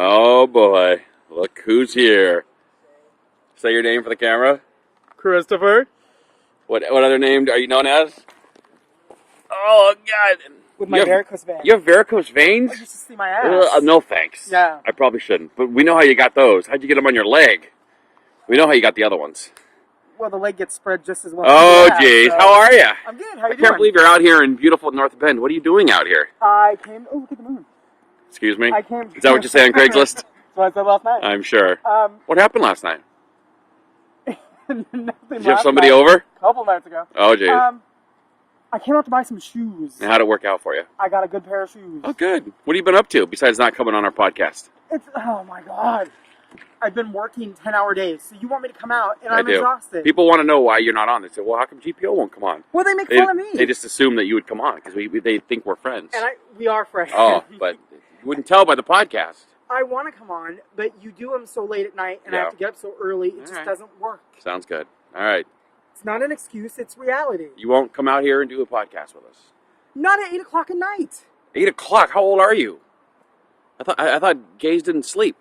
Oh boy, look who's here. Say your name for the camera. Christopher. What other name are you known as? Oh God. With my varicose veins. You have varicose veins? I used to see my ass. No thanks. Yeah. I probably shouldn't. But we know how you got those. How'd you get them on your leg? We know how you got the other ones. Well, the leg gets spread just as well. Oh, jeez. So how are you? I'm good. How are you doing? I can't believe you're out here in beautiful North Bend. What are you doing out here? I came... Oh, look at the moon. Excuse me? I came... Is that what you say on Craigslist? That's what I said last night. I'm sure. What happened last night? Nothing. Did you have somebody over? A couple nights ago. Oh, jeez. I came out to buy some shoes. And how'd it work out for you? I got a good pair of shoes. Oh, good. What have you been up to besides not coming on our podcast? Oh, my God. I've been working 10-hour days, so you want me to come out, and I I'm do. exhausted. People want to know why you're not on. They say, well, how come GPO won't come on? Well, they make fun of me. They just assume that you would come on because they think we're friends. And we are friends. Oh, but you wouldn't tell by the podcast. I want to come on, but you do them so late at night, and I have to get up so early, it just doesn't work. Sounds good. All right. It's not an excuse, it's reality. You won't come out here and do a podcast with us? Not at 8 o'clock at night. 8 o'clock? How old are you? I thought gays didn't sleep.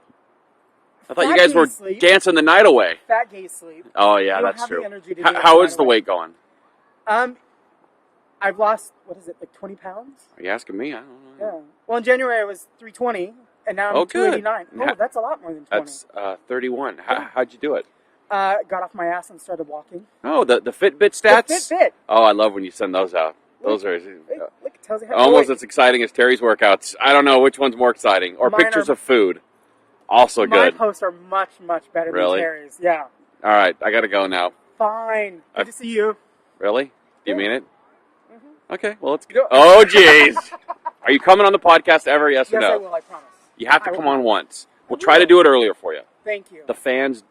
I thought you guys were dancing the night away. Fat gays sleep. Oh, yeah, that's true. How is the weight going? I've lost, like 20 pounds? Are you asking me? I don't know. Yeah. Well, in January I was 320, and now I'm 289. Oh, that's a lot more than 20. That's 31. How'd you do it? Got off my ass and started walking. Oh, the Fitbit stats? The Fitbit. Oh, I love when you send those out. Those are look, it tells you almost as exciting as Terry's workouts. I don't know which one's more exciting. Or pictures of food. Also good. My posts are much, much better than Terry's. Yeah. All right, I got to go now. Fine. Good to see you. Really? Do you mean it? Mm-hmm. Okay, well, let's go. Oh, jeez. Are you coming on the podcast ever, yes or no? Yes, I will, I promise. You have to come on once. We'll try to do it earlier for you. Thank you. The fans,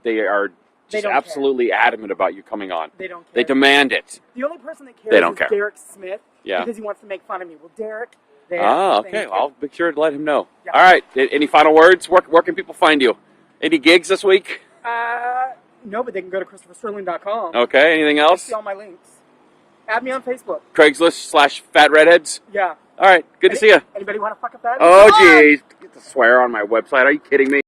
they are just absolutely adamant about you coming on. They don't care. They demand it. The only person that cares is Derek Smith. Yeah. Because he wants to make fun of me. Well, Derek... okay. Well, I'll make sure to let him know. Yeah. All right. Any final words? Where can people find you? Any gigs this week? No, but they can go to ChristopherSterling.com. Okay. Anything else? See all my links. Add me on Facebook. Craigslist/Fat Redheads? Yeah. All right. Good to see you. Anybody want to fuck a fat? Oh, jeez. Get to swear on my website. Are you kidding me?